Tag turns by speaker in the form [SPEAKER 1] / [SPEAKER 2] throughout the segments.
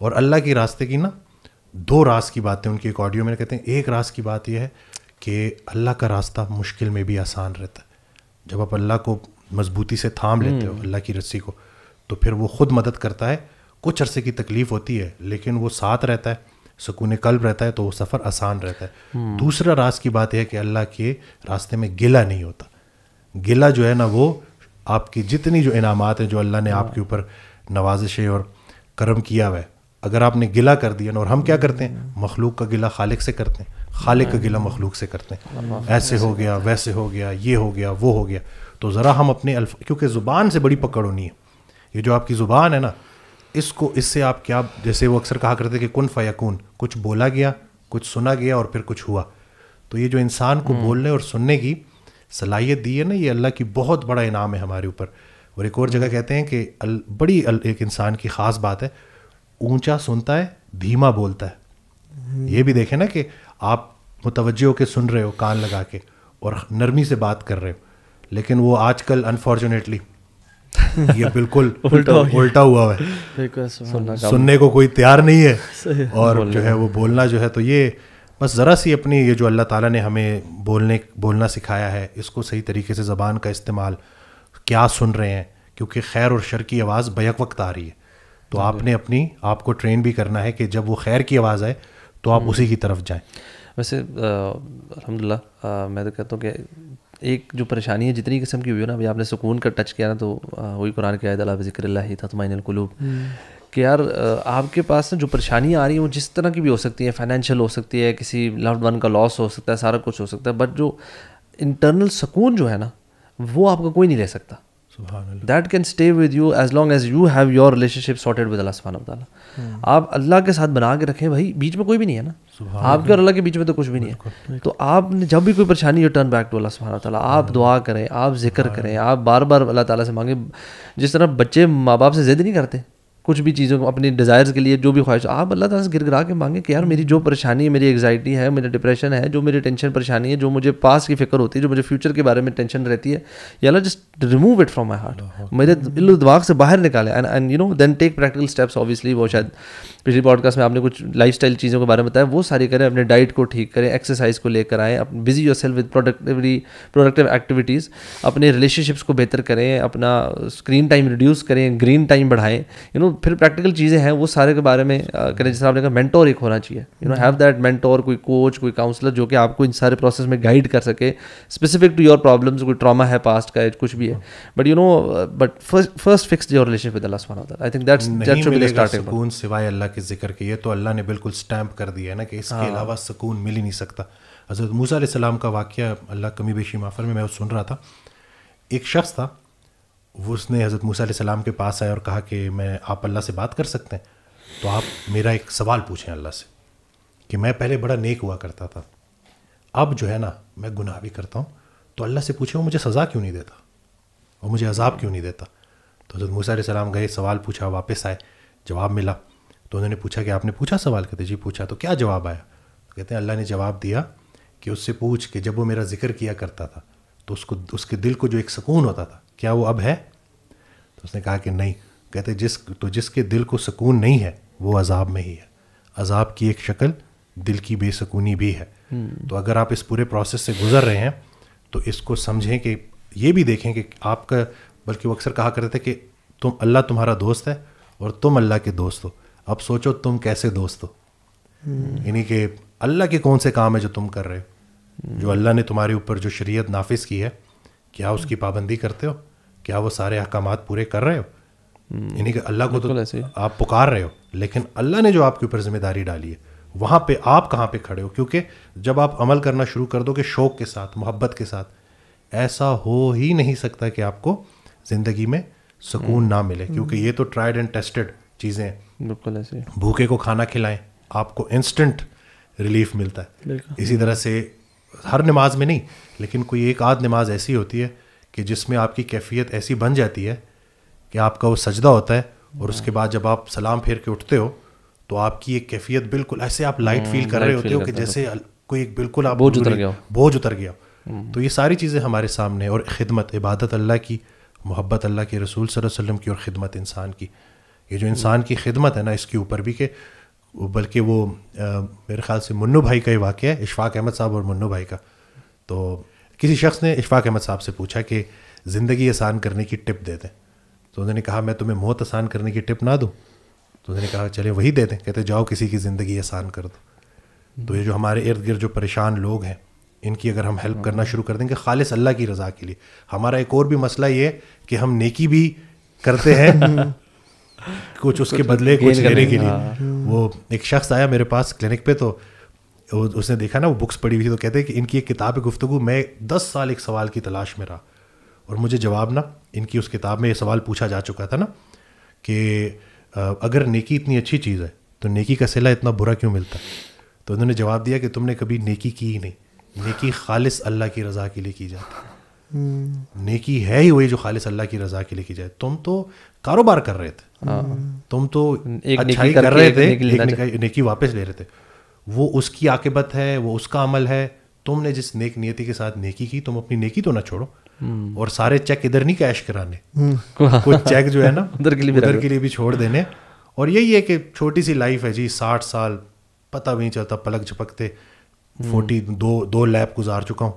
[SPEAKER 1] اور اللہ کے راستے کی نا 2 راز کی باتیں ان کی ایک آڈیو میں کہتے ہیں. ایک راز کی بات یہ ہے کہ اللہ کا راستہ مشکل میں بھی آسان رہتا ہے. جب آپ اللہ کو مضبوطی سے تھام لیتے ہو اللہ کی رسی کو, تو پھر وہ خود مدد کرتا ہے. کچھ عرصے کی تکلیف ہوتی ہے لیکن وہ ساتھ رہتا ہے, سکون قلب رہتا ہے, تو وہ سفر آسان رہتا ہے. دوسرا راز کی بات یہ ہے کہ اللہ کے راستے میں گلہ نہیں ہوتا. گلہ جو ہے نا وہ آپ کی جتنی جو انعامات ہیں جو اللہ نے آپ کے اوپر نوازشیں اور کرم کیا ہوا ہے, اگر آپ نے گلہ کر دیا نا, اور ہم کیا کرتے ہیں, مخلوق کا گلہ خالق سے کرتے ہیں, خالق کا گلہ مخلوق سے کرتے ہیں, ایسے ہو گیا ویسے ہو گیا یہ ہو گیا وہ ہو گیا. تو ذرا ہم اپنے کیونکہ زبان سے بڑی پکڑ ہونی ہے. یہ جو آپ کی زبان ہے نا, اس سے آپ کیا, جیسے وہ اکثر کہا کرتے کہ کن فیکون, کچھ بولا گیا, کچھ سنا گیا اور پھر کچھ ہوا. تو یہ جو انسان کو بولنے اور سننے کی صلاحیت دی ہے نا, یہ اللہ کی بہت بڑا انعام ہے ہمارے اوپر. اور ایک اور جگہ کہتے ہیں کہ بڑی ایک انسان کی خاص بات ہے, اونچا سنتا ہے دھیما بولتا ہے. یہ بھی دیکھیں نا کہ آپ متوجہ ہو کے سن رہے ہو کان لگا کے اور نرمی سے بات کر رہے ہو, لیکن وہ آج کل انفارچونیٹلی یہ بالکل الٹا ہوا ہے, سننے کو کوئی تیار نہیں ہے اور جو ہے وہ بولنا جو ہے. تو یہ بس ذرا سی اپنی یہ جو اللہ تعالیٰ نے ہمیں بولنا سکھایا ہے, اس کو صحیح طریقے سے زبان کا استعمال, کیا سن رہے ہیں, کیونکہ خیر اور شر کی آواز بیک وقت آ رہی ہے. تو آپ نے آپ کو ٹرین بھی کرنا ہے کہ جب وہ خیر کی آواز آئے تو آپ اسی کی طرف جائیں.
[SPEAKER 2] ویسے الحمدللہ میں تو کہتا ہوں کہ ایک جو پریشانی ہے جتنی قسم کی ہوئی ہے نا, ابھی آپ نے سکون کا ٹچ کیا نا, تو وہی قرآن کی آیت اللہ بذکر اللہ تطمئن القلوب, کہ یار آپ کے پاس نا جو پریشانیاں آ رہی ہیں وہ جس طرح کی بھی ہو سکتی ہیں, فائنینشیل ہو سکتی ہے, کسی لوڈ ون کا لاس ہو سکتا ہے, سارا کچھ ہو سکتا ہے, بٹ جو انٹرنل سکون جو ہے نا وہ آپ کا کوئی نہیں لے سکتا. That can stay with you as long as you have your relationship sorted with اللہ سبحانہ وتعالیٰ. آپ اللہ کے ساتھ بنا کے رکھیں, بھائی بیچ میں کوئی بھی نہیں ہے نا, آپ کے اور اللہ کے بیچ میں تو کچھ بھی نہیں ہے. تو آپ نے جب بھی کوئی پریشانی ہو, ٹرن بیک ٹو اللہ سبحانہ وتعالیٰ, آپ دعا کریں, آپ ذکر کریں, آپ بار بار اللہ تعالیٰ سے مانگیں. جس طرح بچے ماں باپ سے ضد نہیں کرتے کچھ بھی چیزوں کو, اپنی ڈیزائرز کے لیے جو بھی خواہش, آپ اللہ تعالیٰ سے گر گرا کے مانگیں کہ یار میری جو پریشانی ہے, میری انگزائٹی ہے, میرا ڈپریشن ہے, جو میری ٹینشن پریشانی ہے, جو مجھے پاس کی فکر ہوتی ہے, جو مجھے فیوچر کے بارے میں ٹینشن رہتی ہے, یا اللہ just remove it from my heart, میرے دل و دماغ سے باہر نکالے, and you know then take practical steps. Obviously وہ شاید پچھلی پوڈ کاسٹ میں آپ نے کچھ لائف اسٹائل چیزوں کے بارے میں بتایا, وہ ساری کریں, اپنے ڈائٹ کو ٹھیک کریں, ایکسرسائز کو لے کر آئیں, busy your self with productive activities, اپنے ریلیشن شپس کو بہتر کریں, اپنا اسکرین ٹائم ریڈیوس کریں, گرین ٹائم بڑھائیں, یو نو پھر پریکٹیکل چیزیں ہیں وہ سارے کے بارے میں کریں. جس طرح آپ نے کہا مینٹور ایک ہونا چاہیے, you know have that mentor, کوئی کوچ, کوئی کاؤنسلر جو کہ آپ کو ان سارے پروسیس میں گائڈ کر سکے, اسپیسیفک ٹو یور پرابلمس. کوئی ٹراما ہے پاسٹ کا, کچھ بھی ہے, but you know but first fix your relation with اللہ سبحانہ وتعالیٰ. I think that should be the starting point.
[SPEAKER 1] سوائے اللہ کے ذکر کے, یہ تو اللہ نے بالکل سٹیمپ کر دیا ہے نا کہ اس کے علاوہ سکون مل ہی نہیں سکتا. حضرت موسیٰ علیہ السلام کا واقعہ اللہ کمی بیشی معاف فرمائے, میں سن رہا تھا, ایک شخص تھا, وہ اس نے حضرت موسیٰ علیہ السلام کے پاس آیا اور کہا کہ آپ اللہ سے بات کر سکتے ہیں, تو آپ میرا ایک سوال پوچھیں اللہ سے, کہ میں پہلے بڑا نیک ہوا کرتا تھا, اب جو ہے نا میں گناہ بھی کرتا ہوں, تو اللہ سے پوچھیں وہ مجھے سزا کیوں نہیں دیتا اور مجھے عذاب کیوں نہیں دیتا. تو حضرت موسیٰ علیہ السلام گئے, سوال پوچھا, واپس آئے, جواب ملا. تو انہوں نے پوچھا کہ آپ نے پوچھا سوال, کہتے جی پوچھا, تو کیا جواب آیا؟ کہتے ہیں اللہ نے جواب دیا کہ اس سے پوچھ کہ جب وہ میرا ذکر کیا کرتا تھا تو اس کے دل کو جو ایک سکون ہوتا تھا, کیا وہ اب ہے؟ تو اس نے کہا کہ نہیں. کہتے جس کے دل کو سکون نہیں ہے وہ عذاب میں ہی ہے, عذاب کی ایک شکل دل کی بے سکونی بھی ہے. تو اگر آپ اس پورے پروسیس سے گزر رہے ہیں تو اس کو سمجھیں, کہ یہ بھی دیکھیں کہ آپ کا, بلکہ وہ اکثر کہا کرتے تھے کہ اللہ تمہارا دوست ہے اور تم اللہ کے دوست ہو, اب سوچو تم کیسے دوست ہو, یعنی کہ اللہ کے کون سے کام ہے جو تم کر رہے ہو, جو اللہ نے تمہارے اوپر جو شریعت نافذ کی ہے, کیا اس کی پابندی کرتے ہو, کیا وہ سارے احکامات پورے کر رہے ہو؟ یعنی کہ اللہ کو تو آپ پکار رہے ہو, لیکن اللہ نے جو آپ کے اوپر ذمہ داری ڈالی ہے وہاں پہ آپ کہاں پہ کھڑے ہو؟ کیونکہ جب آپ عمل کرنا شروع کر دو گے شوق کے ساتھ, محبت کے ساتھ, ایسا ہو ہی نہیں سکتا کہ آپ کو زندگی میں سکون نہ ملے, کیونکہ یہ تو ٹرائیڈ اینڈ ٹیسٹڈ چیزیں ہیں.
[SPEAKER 2] بالکل ایسے
[SPEAKER 1] بھوکے کو کھانا کھلائیں, آپ کو انسٹنٹ ریلیف ملتا ہے. اسی طرح سے ہر نماز میں نہیں, لیکن کوئی ایک آدھ نماز ایسی ہوتی ہے کہ جس میں آپ کی کیفیت ایسی بن جاتی ہے کہ آپ کا وہ سجدہ ہوتا ہے, اور اس کے بعد جب آپ سلام پھیر کے اٹھتے ہو تو آپ کی ایک کیفیت بالکل ایسے آپ لائٹ فیل کر رہے ہوتے ہو کہ جیسے کوئی ایک بالکل آپ بوجھ اتر گیا. تو یہ ساری چیزیں ہمارے سامنے, اور خدمت, عبادت اللہ کی, محبت اللہ کے رسول صلی اللہ علیہ وسلم کی, اور خدمت انسان کی, یہ جو انسان کی خدمت ہے نا اس کے اوپر بھی کہ بلکہ وہ میرے خیال سے منو بھائی کا ہی واقعہ ہے, اشفاق احمد صاحب اور منو بھائی کا. تو کسی شخص نے اشفاق احمد صاحب سے پوچھا کہ زندگی آسان کرنے کی ٹپ دے دیں, تو انہوں نے کہا میں تمہیں موت آسان کرنے کی ٹپ نہ دوں. تو انہوں نے کہا چلے وہی دے دیں. کہتے جاؤ کسی کی زندگی آسان کر دو. تو یہ جو ہمارے ارد گرد جو پریشان لوگ ہیں ان کی اگر ہم ہیلپ کرنا شروع کر دیں گے خالص اللہ کی رضا کے لیے. ہمارا ایک اور بھی مسئلہ یہ ہے کہ ہم نیکی بھی کرتے ہیں کچھ اس کے بدلے کچھ لینے کے لیے. وہ ایک شخص آیا میرے پاس کلینک پہ, تو اس نے دیکھا نا وہ بکس پڑھی ہوئی تھی, تو کہتے ہیں کہ ان کی ایک کتاب گفتگو میں 10 سال ایک سوال کی تلاش میں رہا اور مجھے جواب نا ان کی اس کتاب میں یہ سوال پوچھا جا چکا تھا نا کہ اگر نیکی اتنی اچھی چیز ہے تو نیکی کا صلہ اتنا برا کیوں ملتا ہے. تو انہوں نے جواب دیا کہ تم نے کبھی نیکی کی ہی نہیں. نیکی خالص اللہ کی رضا کے لیے کی جاتی ہے. نیکی ہے ہی وہی جو خالص اللہ کی رضا کے لیے کی جائے. تم تو کاروبار کر رہے تھے, تم تو اچھائی کر رہے تھے, ایک نیکی واپس لے رہے تھے. وہ اس کی عاقبت ہے, وہ اس کا عمل ہے. تم نے جس نیک نیتی کے ساتھ نیکی کی, تم اپنی نیکی تو نہ چھوڑو. اور سارے چیک ادھر نہیں کیش کرانے, کچھ چیک جو ہے نا ادھر کے لیے بھی چھوڑ دینے. اور یہی ہے کہ چھوٹی سی لائف ہے جی, 60 سال پتہ بھی نہیں چلتا, پلک جھپکتے 42 لیب گزار چکا ہوں.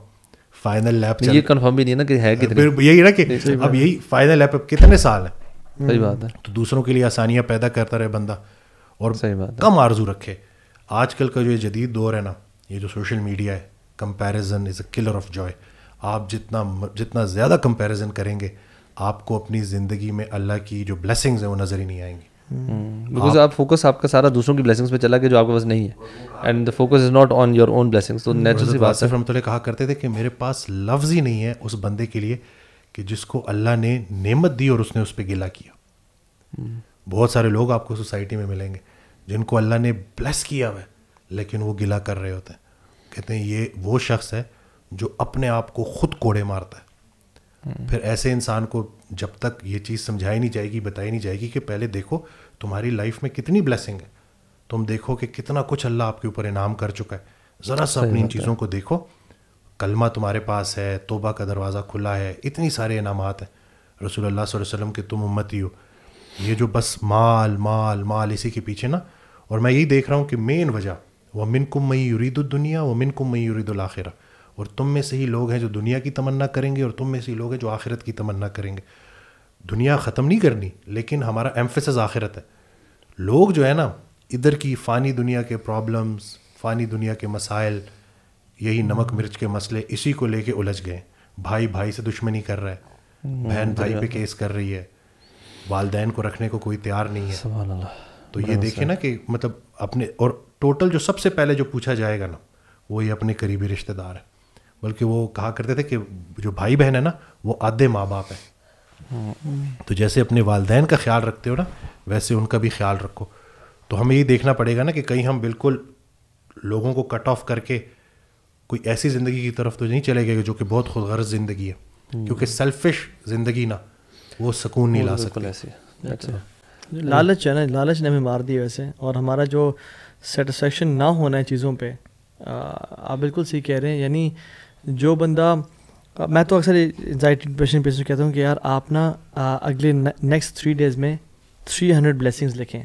[SPEAKER 1] فائنل لیب
[SPEAKER 2] یہ کنفرم بھی نہیں نا کہ ہے کتنی,
[SPEAKER 1] یہی نا کہ اب یہی فائنل لیب اب کتنے سال ہیں.
[SPEAKER 2] صحیح بات ہے.
[SPEAKER 1] تو دوسروں کے لیے آسانیاں پیدا کرتا رہے بندہ اور کم آرزو رکھے. آج کل کا جو یہ جدید دور ہے نا, یہ جو سوشل میڈیا ہے, comparison is a colour of joy. آپ جتنا زیادہ کمپیریزن کریں گے آپ کو اپنی زندگی میں اللہ کی جو بلیسنگز ہیں وہ نظر ہی نہیں آئیں گی.
[SPEAKER 2] بیکاز آپ فوکس آپ کا سارا دوسروں کی بلیسنگس پہ چلا کہ جو آپ کے پاس نہیں ہے, and the focus is not on your own blessings. تو نیچرل سی بات ہے.
[SPEAKER 1] رحمۃ اللہ کہا کرتے تھے کہ میرے پاس لفظ ہی نہیں ہے اس بندے کے لیے کہ جس کو اللہ نے نعمت دی اور اس نے اس پہ گلا کیا. بہت سارے لوگ آپ کو سوسائٹی میں ملیں گے جن کو اللہ نے بلیس کیا ہوا ہے لیکن وہ گلا کر رہے ہوتے ہیں. کہتے ہیں یہ وہ شخص ہے جو اپنے آپ کو خود کوڑے مارتا ہے. پھر ایسے انسان کو جب تک یہ چیز سمجھائی نہیں جائے گی, بتائی نہیں جائے گی کہ پہلے دیکھو تمہاری لائف میں کتنی بلیسنگ ہے, تم دیکھو کہ کتنا کچھ اللہ آپ کے اوپر انعام کر چکا ہے, ذرا سا اپنی ان چیزوں کو دیکھو. کلمہ تمہارے پاس ہے, توبہ کا دروازہ کھلا ہے, اتنی سارے انعامات ہیں. رسول اللہ صلی اللہ علیہ وسلم کہ تم امتی ہو. یہ جو بس مال مال مال اسی کے پیچھے نا. اور میں یہی دیکھ رہا ہوں کہ مین وجہ وَمِنْكُم مَن يُرِيدُ الدُّنْيَا وَمِنْكُم مَن يُرِيدُ الْآخِرَةَ, اور تم میں سے ہی لوگ ہیں جو دنیا کی تمنا کریں گے اور تم میں سے ہی لوگ ہیں جو آخرت کی تمنا کریں گے. دنیا ختم نہیں کرنی لیکن ہمارا ایمفیسس آخرت ہے. لوگ جو ہے نا ادھر کی فانی دنیا کے پرابلمز, فانی دنیا کے مسائل, یہی نمک مرچ کے مسئلے, اسی کو لے کے الجھ گئے. بھائی بھائی سے دشمنی کر رہا ہے, بہن بھائی پہ کیس کر رہی ہے, والدین کو رکھنے کو کوئی تیار نہیں ہے. سبحان اللہ. تو یہ دیکھیں نا کہ مطلب اپنے, اور ٹوٹل جو سب سے پہلے جو پوچھا جائے گا نا وہ یہ اپنے قریبی رشتہ دار ہے. بلکہ وہ کہا کرتے تھے کہ جو بھائی بہن ہے نا وہ آدھے ماں باپ ہیں. تو جیسے اپنے والدین کا خیال رکھتے ہو نا ویسے ان کا بھی خیال رکھو. تو ہمیں یہ دیکھنا پڑے گا نا کہ کہیں ہم بالکل لوگوں کو کٹ آف کر کے کوئی ایسی زندگی کی طرف تو نہیں چلے گئے جو کہ بہت خود غرض زندگی ہے, کیونکہ سیلفش زندگی نا وہ سکون نہیں لا سکتی.
[SPEAKER 3] لالچ ہے نا, لالچ نے ہمیں مار دی ویسے. اور ہمارا جو سیٹسفیکشن نہ ہونا ہے چیزوں پہ, آپ بالکل صحیح کہہ رہے ہیں. یعنی جو بندہ, میں تو اکثر انزائٹی ڈپریشن پیشنٹ کہتا ہوں کہ یار آپ نا اگلے نیکسٹ 3 days میں 300 بلیسنگز لکھیں.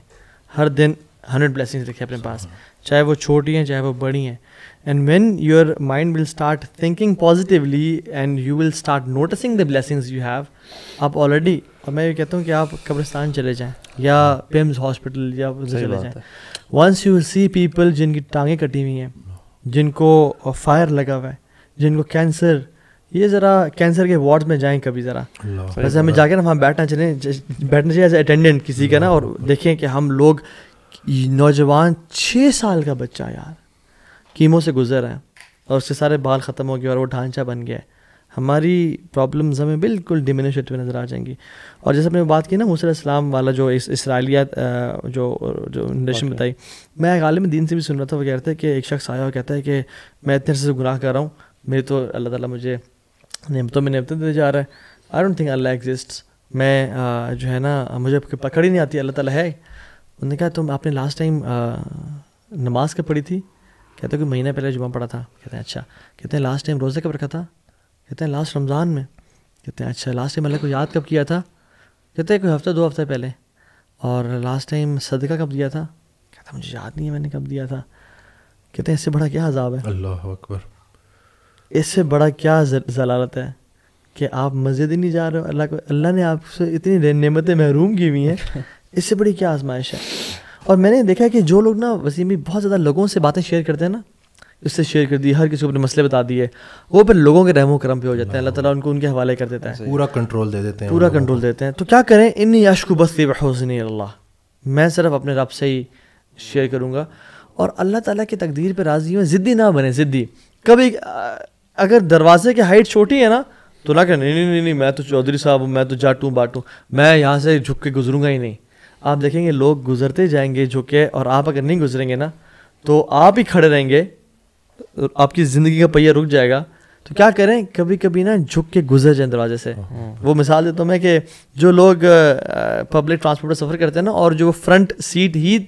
[SPEAKER 3] ہر دن 100 بلیسنگز لکھیں اپنے پاس, چاہے وہ چھوٹی ہیں چاہے وہ بڑی ہیں. And when your mind will start thinking positively and you will start noticing the blessings you have, آپ آلریڈی, اور میں یہ کہتا ہوں کہ آپ قبرستان چلے جائیں یا پیمز ہاسپٹل یا ادھر چلے جائیں. ونس یو سی پیپل جن کی ٹانگیں کٹی ہوئی ہیں, جن کو فائر لگا ہوا ہے, جن کو کینسر, یہ ذرا کینسر کے وارڈ میں جائیں کبھی ذرا, ویسے ہمیں جا کے نا وہاں بیٹھنا چاہیے ایز اے اٹینڈنٹ کسی کا نا, اور دیکھیں کہ ہم لوگ نوجوان 6 سال کا بچہ یار کیمو سے گزر ہے اور اس کے سارے بال ختم ہو گئے اور وہ ڈھانچہ بن گیا ہے. ہماری پرابلمز ہمیں بالکل ڈیمینش ہوتے ہوئے نظر آ جائیں گی. اور جیسے ہم نے بات کی نا موسیٰ علیہ السلام والا جو اسرائیلیات جو نریشن بتائی, میں ایک عالم دین سے بھی سن رہا تھا, وہ کہتے ہیں کہ ایک شخص آیا اور کہتا ہے کہ میں اتنے عرصے سے گناہ کر رہا ہوں, میری تو اللہ تعالیٰ مجھے نعمتوں میں نعمتیں دیتے جا رہا ہے. I don't think Allah exists. میں جو ہے نا مجھے پکڑ ہی نہیں آتی اللہ تعالیٰ ہے. انہوں نے کہا تم آپ نے لاسٹ ٹائم نماز کب پڑھی تھی؟ کہتے ہیں کہ مہینہ پہلے جمعہ پڑھا تھا. کہتے ہیں اچھا. کہتے ہیں لاسٹ ٹائم روزہ کب رکھا تھا؟ کہتے ہیں لاسٹ رمضان میں. کہتے ہیں اچھا. لاسٹ ٹائم اللہ کو یاد کب کیا تھا؟ کہتے ہیں کوئی ہفتہ 2 ہفتے پہلے. اور لاسٹ ٹائم صدقہ کب دیا تھا؟ کہتا مجھے یاد نہیں ہے میں نے کب دیا تھا. کہتے ہیں اس سے بڑا کیا عذاب ہے,
[SPEAKER 1] اللہ اکبر,
[SPEAKER 3] اس سے بڑا کیا ضلالت ہے کہ آپ مسجد ہی نہیں جا رہے ہو, اللہ نے آپ سے اتنی نعمتیں محروم کی ہوئی ہیں, اس سے بڑی کیا آزمائش ہے. اور میں نے دیکھا کہ جو لوگ نا وسیم بھی بہت زیادہ لوگوں سے باتیں شیئر کرتے ہیں نا, اس سے شیئر کر دی, ہر کسی کو اپنے مسئلے بتا دیے, وہ پھر لوگوں کے رحم و کرم پہ ہو جاتے ہیں, اللہ تعالیٰ ان کو ان کے حوالے کر دیتا ہے,
[SPEAKER 1] پورا کنٹرول دے دیتے ہیں,
[SPEAKER 3] پورا کنٹرول دیتے ہیں. تو کیا کریں, انی اشکو بثی بحسن اللہ, میں صرف اپنے رب سے ہی شیئر کروں گا. اور اللہ تعالیٰ کی تقدیر پہ راضی ہوں, ضدی نہ بنے, ضدی. کبھی اگر دروازے کی ہائٹ چھوٹی ہے نا تو نہ کہ نہیں میں تو چودھری صاحب ہوں, میں تو جاٹوں باٹوں, میں یہاں سے جھک کے گزروں گا ہی نہیں. آپ دیکھیں گے لوگ گزرتے جائیں گے جھک کے, اور آپ اگر نہیں گزریں گے نا تو آپ ہی کھڑے رہیں گے, آپ کی زندگی کا پہیہ رک جائے گا. تو کیا کریں, کبھی کبھی نا جھک کے گزر جائیں دروازے سے. وہ مثال دیتا ہوں میں کہ جو لوگ پبلک ٹرانسپورٹ میں سفر کرتے ہیں نا, اور جو فرنٹ سیٹ ہی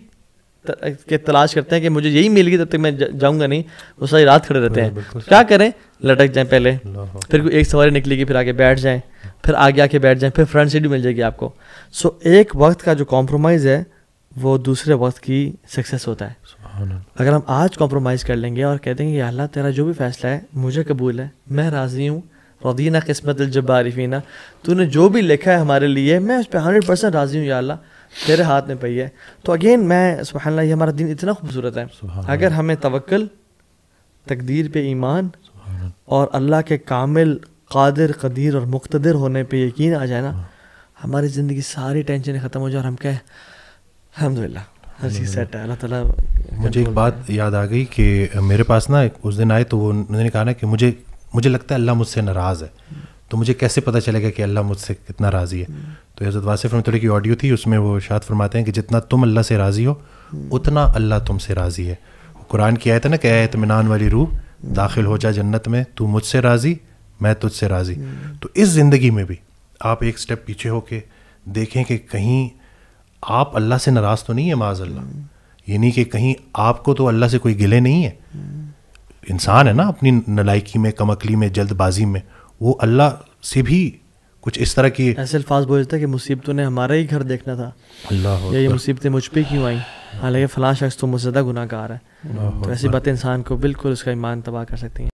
[SPEAKER 3] کے تلاش کرتے ہیں کہ مجھے یہی مل گئی تب تک میں جاؤں گا نہیں, وہ ساری رات کھڑے رہتے ہیں. کیا کریں, لٹک جائیں پہلے, پھر کوئی ایک سواری نکلے گی, پھر آگے بیٹھ جائیں, پھر آگے آ کے بیٹھ جائیں, پھر فرنٹ سیٹ بھی مل جائے گی آپ کو. سو ایک وقت کا جو کمپرومائز ہے وہ دوسرے وقت کی سکسیس ہوتا ہے. اگر ہم آج کمپرومائز کر لیں گے اور کہہ دیں گے یا اللہ تیرا جو بھی فیصلہ ہے مجھے قبول ہے, میں راضی ہوں, رضینا قسمت الجبار فینا, تو نے جو بھی لکھا ہے ہمارے لیے میں اس پہ 100% راضی ہوں یا اللہ, تیرے ہاتھ میں پئی ہے. تو اگین میں سبحان اللہ, یہ ہمارا دین اتنا خوبصورت ہے. اگر ہمیں توکل, تقدیر پہ ایمان اور اللہ کے کامل قادر قدیر اور مقتدر ہونے پہ یقین آ جائے نا, ہماری زندگی ساری ٹینشنیں ختم ہو جائے اور ہم کہیں الحمدللہ ہر چیز سیٹ ہے, اللہ تعالیٰ.
[SPEAKER 1] مجھے ایک بات یاد آ گئی کہ میرے پاس نا اس دن آئے تو وہ انہوں نے کہا نا کہ مجھے لگتا ہے اللہ مجھ سے ناراض ہے, تو مجھے کیسے پتہ چلے گا کہ اللہ مجھ سے کتنا راضی ہے. تو حضرت واصف رحمۃ اللہ کی آڈیو تھی, اس میں وہ ارشاد فرماتے ہیں کہ جتنا تم اللہ سے راضی ہو اتنا اللہ تم سے راضی ہے. قرآن کی آیت ہے نا کہ اے اطمینان والی روح داخل ہو جا جنت میں, تو مجھ سے راضی میں تجھ سے راضی. تو اس زندگی میں بھی آپ ایک سٹیپ پیچھے ہو کے دیکھیں کہ کہیں آپ اللہ سے ناراض تو نہیں ہے معاذ اللہ, یعنی کہ کہیں آپ کو تو اللہ سے کوئی گلے نہیں ہے. انسان ہے نا اپنی نالائکی میں, کم عقلی میں, جلد بازی میں, وہ اللہ سے بھی کچھ اس طرح کی
[SPEAKER 3] ایسے الفاظ بولتا ہے کہ مصیبتوں نے ہمارا ہی گھر دیکھنا تھا,
[SPEAKER 1] اللہ
[SPEAKER 3] یا یہ مصیبتیں مجھ پہ کیوں آئیں, حالانکہ فلاں شخص تو مجھ سے زیادہ گناہ گار ہے. تو ایسی باتیں انسان کو بالکل اس کا ایمان تباہ کر سکتی ہیں.